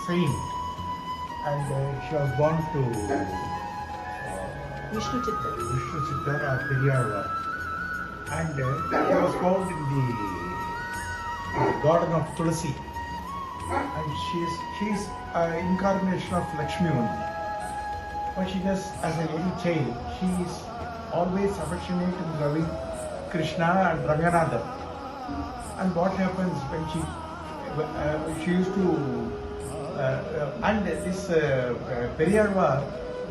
Saint, and she was born to Vishnu Chitta or Periyarva, and she was found in the garden of Tulasi, and she is an incarnation of Lakshmi only. But she does, as a little child, she is always affectionate and loving Krishna and Ranganathan. And what happens when she used to and this Periyarva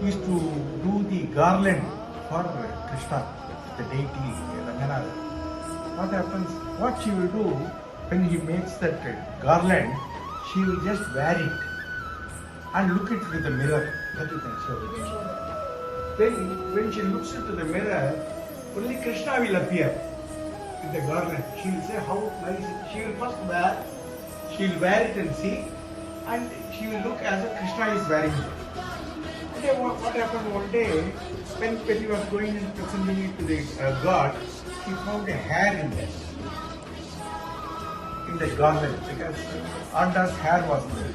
used to do the garland for Krishna, the deity Ranganathan. What happens? What she will do when he makes that garland, she will just wear it and look it with the mirror. That you can show. Then when she looks into the mirror, only Krishna will appear with the garland. She will say how nice it. She will first wear. She will wear it and see. And she will look as if Krishna is wearing it. Okay, what happened one day, when he was going and presenting it to the god, he found a hair in the garland, because Anda's hair was there.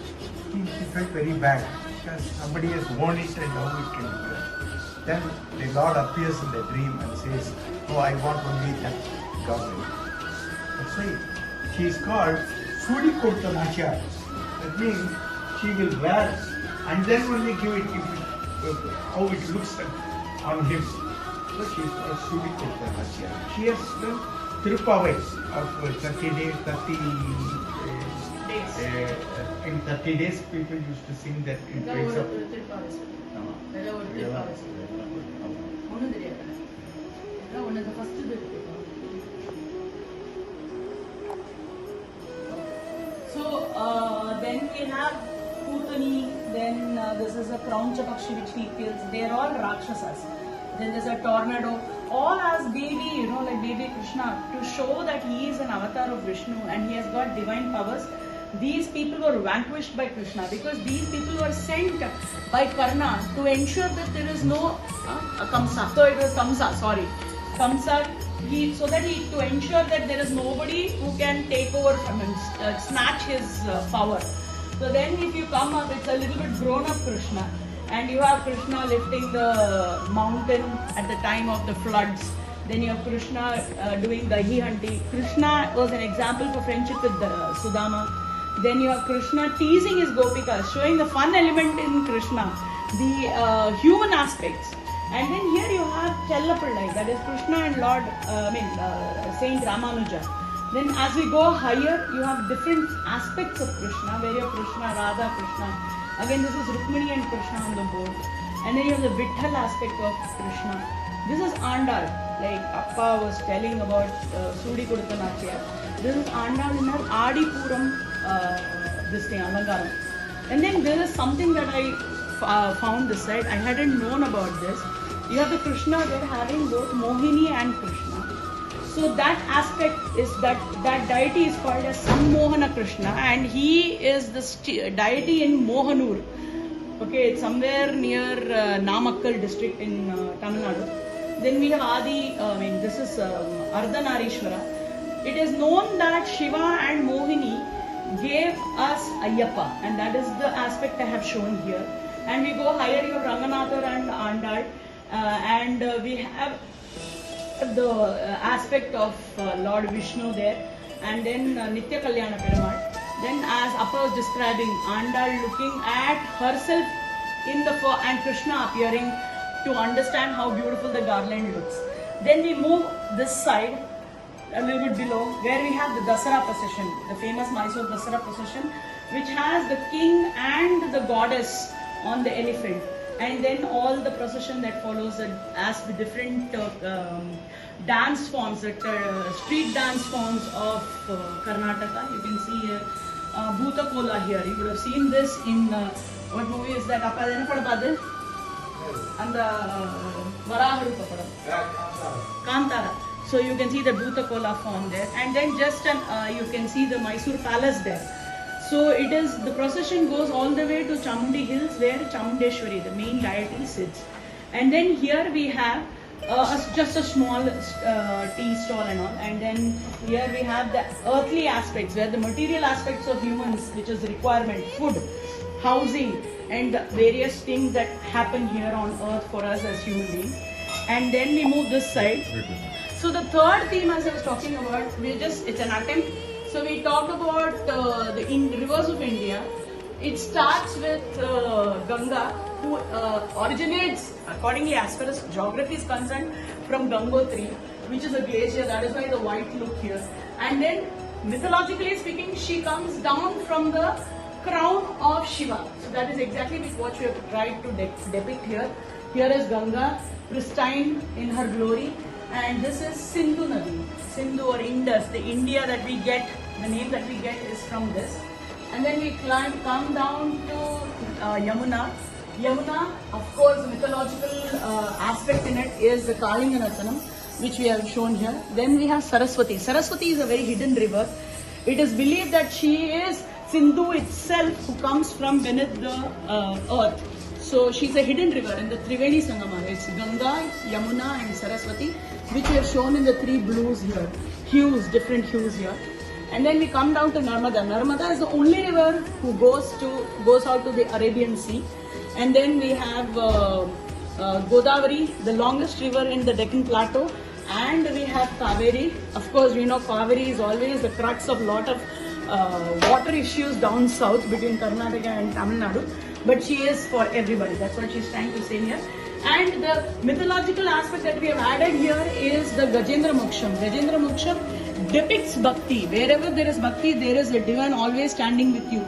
He felt very bad because somebody has worn it and now it can be wear. Then the Lord appears in the dream and says, "Oh, I want only that garland." That's why she is called Sudi Kurtanachya. That means she will wear and then only give it how it looks on him. So she is a Sudi Kurtanachya. She has done Tirupavai of 30 days, 30 in 30 days people used to sing that in praise of. So then we have Putani, then this is a Krauncha Pakshi which he kills. They are all Rakshasas. Then there's a tornado, all as baby, like baby Krishna, to show that he is an avatar of Vishnu and he has got divine powers. These people were vanquished by Krishna because these people were sent by Karna to ensure that there is no Kamsa. So it was Kamsa, sorry. Kamsa, to ensure that there is nobody who can take over from him, snatch his power. So then if you come up, it's a little bit grown up Krishna. And you have Krishna lifting the mountain at the time of the floods. Then you have Krishna doing dahi handi. Krishna was an example for friendship with Sudama. Then you have Krishna teasing his gopikas, showing the fun element in Krishna, the human aspects. And then here you have Chellapillai, that is Krishna and Lord, Saint Ramanuja. Then as we go higher, you have different aspects of Krishna, where you have Krishna, Radha, Krishna. Again, this is Rukmini and Krishna on the board. And then you have the Vitthal aspect of Krishna. This is Andal, like Appa was telling about Sudi Kudutanachya. This is Andal in her Adipuram, this thing, Alangaram. And then there is something that I found this side. I hadn't known about this. You have the Krishna there having both Mohini and Krishna. So that aspect is that deity is called as Sammohana Krishna, and he is this deity in Mohanur. Okay, it's somewhere near Namakkal district in Tamil Nadu. Then we have Adi, this is Ardhanarishwara. It is known that Shiva and Mohini gave us Ayyappa, and that is the aspect I have shown here. And we go higher, you have Ranganatha and Andal, and we have the aspect of Lord Vishnu there, and then Nitya Kalyana Perumal. Then as Appa was describing, Andal looking at herself in the fur and Krishna appearing to understand how beautiful the garland looks. Then we move this side a little bit below, where we have the Dasara procession, the famous Mysore Dasara procession, which has the king and the goddess on the elephant. And then all the procession that follows as the different dance forms, the street dance forms of Karnataka. You can see here Bhuta Kola here. You would have seen this in what movie is that? And the Varaharupa Kantara. So you can see the Bhuta Kola form there, and then just you can see the Mysore Palace there. So it is, the procession goes all the way to Chamundi Hills where Chamundeshwari, the main deity, sits. And then here we have just a small tea stall and all. And then here we have the earthly aspects, where the material aspects of humans, which is requirement, food, housing, and various things that happen here on earth for us as human beings. And then we move this side. So the third theme, as I was talking about, it's an attempt. So we talked about the rivers of India. It starts with Ganga, who originates, accordingly as far as geography is concerned, from Gangotri, which is a glacier. That is why the white look here. And then, mythologically speaking, she comes down from the crown of Shiva. So that is exactly what we have tried to depict here. Here is Ganga, pristine in her glory. And this is Sindhu Nadi, Sindhu or Indus, the India that we get, the name that we get is from this. And then we come down to Yamuna. Yamuna, of course, the mythological aspect in it is the Kalinga, which we have shown here. Then we have Saraswati. Saraswati is a very hidden river. It is believed that she is Sindhu itself, who comes from beneath the earth. So she's a hidden river in the Triveni Sangama. It's Ganga, Yamuna and Saraswati, which we have shown in the three blues here. Hues, different hues here. And then we come down to Narmada. Narmada is the only river who goes out to the Arabian Sea. And then we have Godavari, the longest river in the Deccan Plateau. And we have Kaveri. Of course, we know Kaveri is always the crux of lot of water issues down south between Karnataka and Tamil Nadu. But she is for everybody. That's what she's trying to say here. And the mythological aspect that we have added here is the Gajendra Moksham. Gajendra Moksham depicts bhakti. Wherever there is bhakti, there is a divine always standing with you.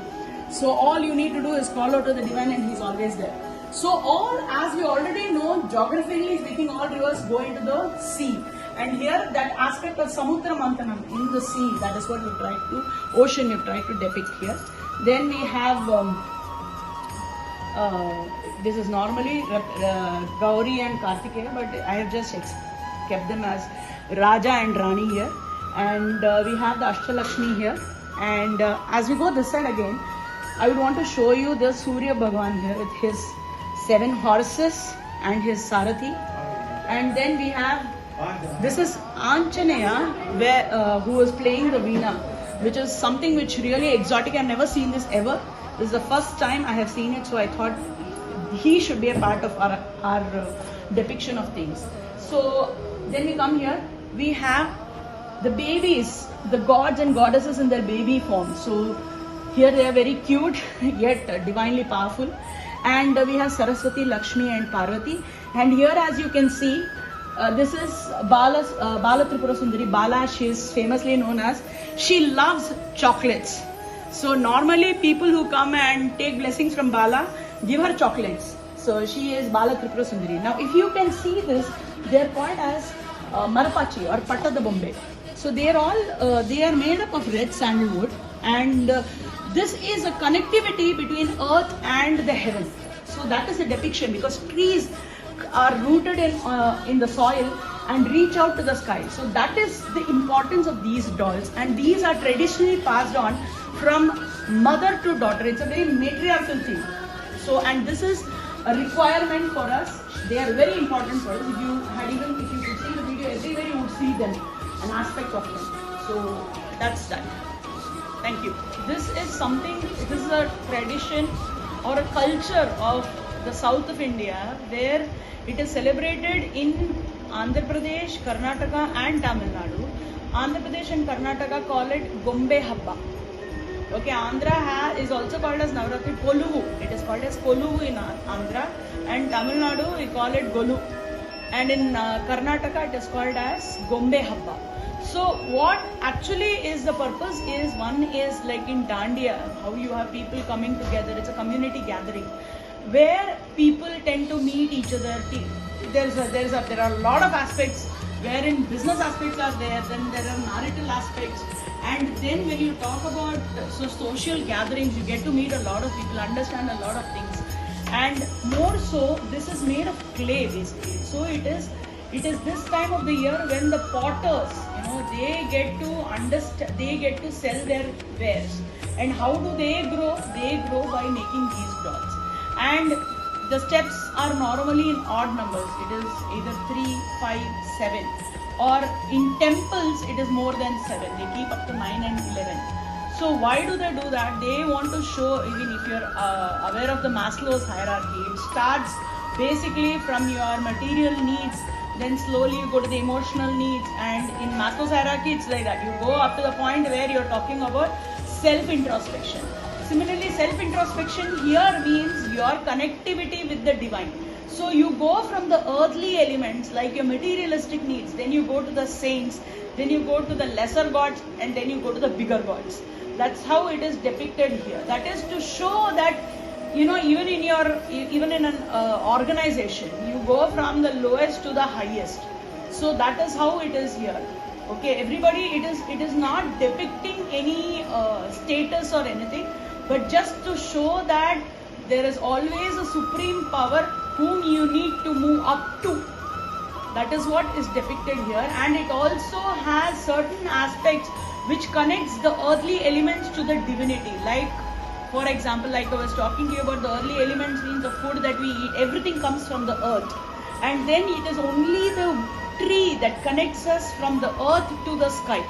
So all you need to do is call out to the divine and he's always there. So all, as we already know, geographically speaking, all rivers go into the sea. And here that aspect of Samudra Mantanam in the sea, that is what we tried to, ocean we tried to depict here. Then we have, this is normally Gauri and Kartikeya, but I have just kept them as Raja and Rani here. And we have the Ashtalakshmi here. And as we go this side again, I would want to show you the Surya Bhagwan here with his 7 horses and his Sarathi. And then we have, this is Anjaneya, who is playing the Veena, which is something which really exotic. I have never seen this ever. This is the first time I have seen it, so I thought he should be a part of our depiction of things. So then we come here, we have the babies, the gods and goddesses in their baby form. So here they are very cute yet divinely powerful. And we have Saraswati, Lakshmi and Parvati. And here, as you can see, this is Bala Tripura Sundari. Bala, she is famously known as, she loves chocolates. So normally people who come and take blessings from Bala give her chocolates. So she is Bala Tripura Sundari. Now if you can see this, they are called as Marapachi or Patta the Bombay. So they are made up of red sandalwood, and this is a connectivity between earth and the heaven. So that is a depiction, because trees are rooted in the soil and reach out to the sky. So that is the importance of these dolls, and these are traditionally passed on from mother to daughter. It's a very matriarchal thing. So, and this is a requirement for us. They are very important for us. If you could see the video, everywhere you would see them, an aspect of them. So that's that. Thank you. This is something, this is a tradition or a culture of the south of India, where it is celebrated in Andhra Pradesh, Karnataka and Tamil Nadu. Andhra Pradesh and Karnataka call it Gombe Habba. Okay, Andhra is also called as Navratri Koluvu. It is called as Koluvu in Andhra, and Tamil Nadu we call it Golu. And in Karnataka it is called as Gombe Habba. So what actually is the purpose is, one is like in Dandiya, how you have people coming together. It's a community gathering where people tend to meet each other. There are a lot of aspects wherein business aspects are there, then there are marital aspects, and then when you talk about social gatherings, you get to meet a lot of people, understand a lot of things, and more so, this is made of clay basically. So it is this time of the year when the potters, they get to understand, they get to sell their wares. And how do they grow? They grow by making these dolls. And the steps are normally in odd numbers. It is either 3, 5, 7. Or in temples, it is more than 7. They keep up to 9 and 11. So why do they do that? They want to show, even if you're aware of the Maslow's hierarchy, it starts basically from your material needs, then slowly you go to the emotional needs, and in Maslow's hierarchy it's like that. You go up to the point where you're talking about self-introspection. Similarly, self-introspection here means your connectivity with the divine. So you go from the earthly elements like your materialistic needs, then you go to the saints, then you go to the lesser gods, and then you go to the bigger gods. That's how it is depicted here. That is to show that even in an organization, you go from the lowest to the highest. So that is how it is here. Okay, everybody, it is not depicting any status or anything, but just to show that there is always a supreme power whom you need to move up to. That is what is depicted here, and it also has certain aspects which connects the earthly elements to the divinity. Like, for example, like I was talking to you about the earthly elements means the food that we eat, everything comes from the earth. And then it is only the tree that connects us from the earth to the sky.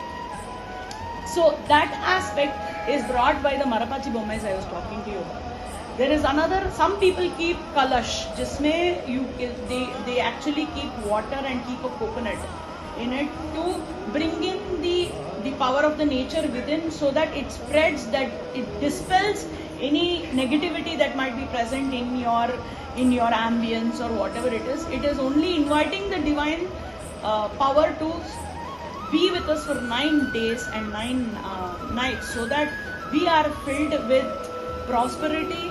So that aspect is brought by the Marapachi Bommais I was talking to you about. There is another, some people keep kalash, jisme they actually keep water and keep a coconut in it to bring in the power of the nature within, so that it spreads, that it dispels any negativity that might be present in your ambience or whatever it is. It is only inviting the divine power to be with us for 9 days and 9 nights, so that we are filled with prosperity,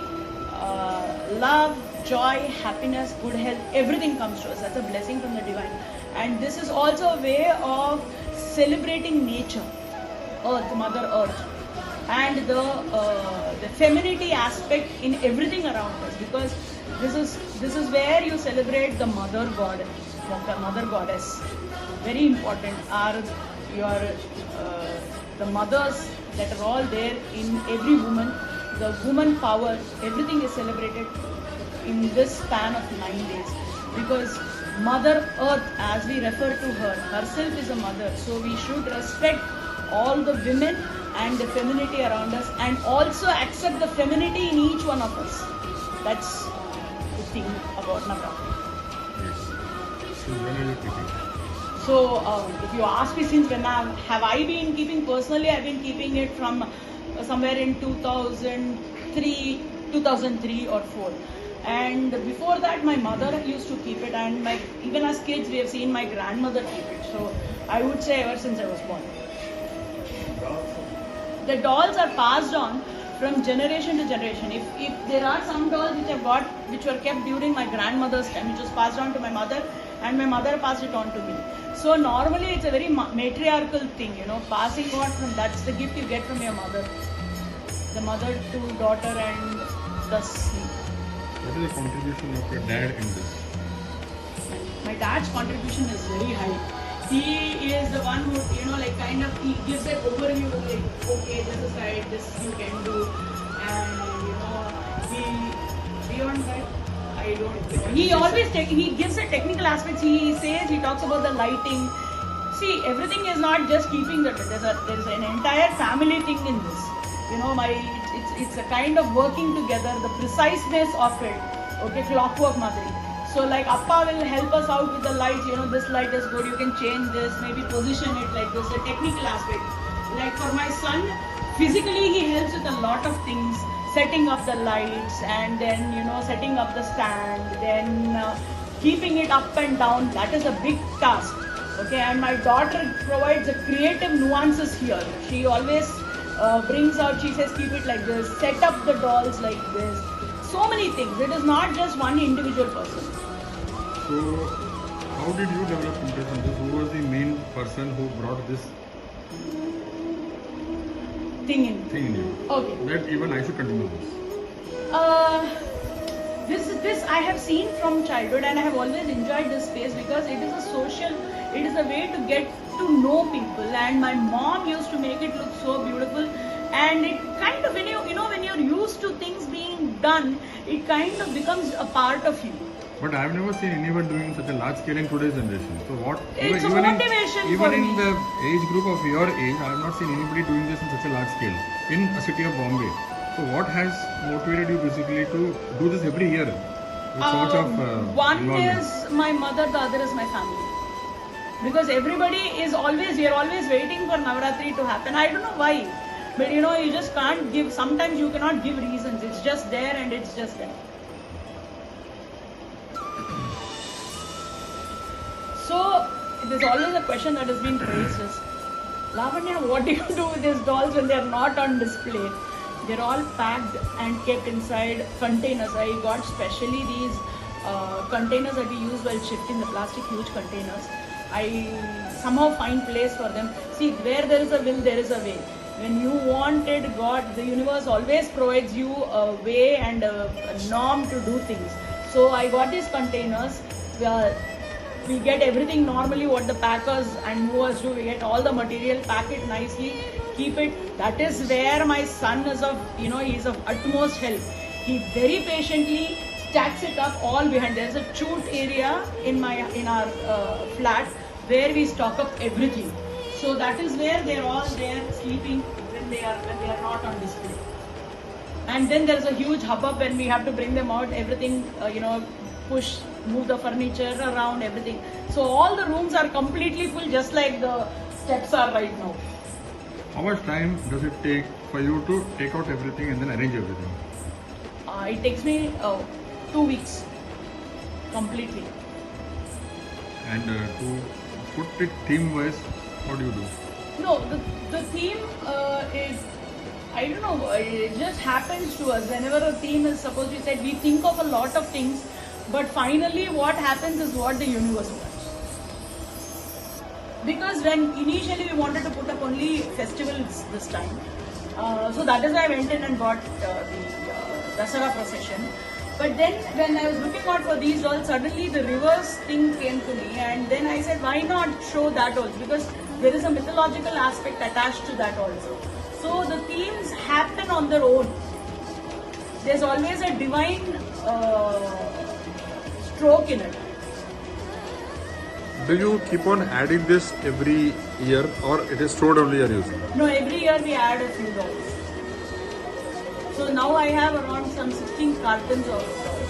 love, joy, happiness, good health. Everything comes to us. That's a blessing from the divine. And this is also a way of celebrating nature, earth, mother earth, and the femininity aspect in everything around us, because this is where you celebrate the mother goddess. Very important are the mothers that are all there in every woman. The woman power, everything is celebrated in this span of 9 days, because Mother Earth, as we refer to her, herself is a mother. So we should respect all the women and the femininity around us, and also accept the femininity in each one of us. That's the thing about Navratri. Yes. So when are you keeping? So if you ask me since when have I been keeping, personally I've been keeping it from somewhere in 2003 or 4. And before that, my mother used to keep it, and even as kids, we have seen my grandmother keep it. So I would say ever since I was born. The dolls are passed on from generation to generation. If there are some dolls which I've got, which were kept during my grandmother's time, which was passed on to my mother, and my mother passed it on to me. So normally it's a very matriarchal thing, passing on from, that's the gift you get from your mother. The mother to daughter, and thus. What is the contribution of your dad in this? My dad's contribution is very high. He is the one who, he gives that overview, like, okay, this is right, this you can do. And, beyond that, I don't know. He always he gives the technical aspects. He talks about the lighting. See, everything is not just keeping the, there's an entire family thing in this. It's a kind of working together, the preciseness of it. Okay, clockwork madri. So like Appa will help us out with the lights, this light is good, you can change this, maybe position it like this, a technical aspect. Like for my son, physically he helps with a lot of things, setting up the lights, and then, setting up the stand, then keeping it up and down, that is a big task. Okay, and my daughter provides the creative nuances here. She always brings out, she says, keep it like this, set up the dolls like this. So many things. It is not just one individual person. So, how how did you develop interest in this? Who was the main person who brought this Thing in. thing in you? Okay. That even I should continue this. This I have seen from childhood, and I have always enjoyed this space because it is a social, it is a way to get to know people, and my mom used to make it look so beautiful, and it kind of, when when you're used to things being done, it kind of becomes a part of you. But I've never seen anyone doing such a large scale in today's generation. So what? It's a even motivation in, for even in me. the age group of your age, I have not seen anybody doing this in such a large scale in a city of Bombay. So what has motivated you basically to do this every year with so much of One involvement? is my mother, the other is my family. Because everybody is always, we are always waiting for Navaratri to happen. I don't know why. But you just can't give, sometimes you cannot give reasons. It's just there and it's just there. So, there's always a question that has been raised is, Lavanya, what do you do with these dolls when they are not on display? They're all packed and kept inside containers. I got specially these containers that we use while shifting the plastic, huge containers. I somehow find place for them. See, where there is a will, there is a way. When you wanted God, the universe always provides you a way and a norm to do things. So I got these containers. We get everything normally what the packers and movers do. We get all the material, pack it nicely, keep it. That is where my son is of, he's of utmost help. He very patiently stacks it up all behind. There is a chute area in our flat where we stock up everything. So that is where they are all there sleeping when they are not on display. And then there is a huge hubbub when we have to bring them out. Everything, push, move the furniture around, everything. So all the rooms are completely full, just like the steps are right now. How much time does it take for you to take out everything and then arrange everything? It takes me 2 weeks completely. And to put it theme-wise, what do you do? No, the theme is, I don't know, it just happens to us. Whenever a theme is supposed to be said, we think of a lot of things, but finally what happens is what the universe wants. Because when initially we wanted to put up only festivals this time, so that is why I went in and bought the Dasara procession. But then when I was looking out for these dolls, suddenly the reverse thing came to me, and then I said, why not show that also? Because there is a mythological aspect attached to that also. So the themes happen on their own. There's always a divine stroke in it. Do you keep on adding this every year, or it is stored only you're using? No, every year we add a few dolls. So now I have around some 16 cartons of dolls.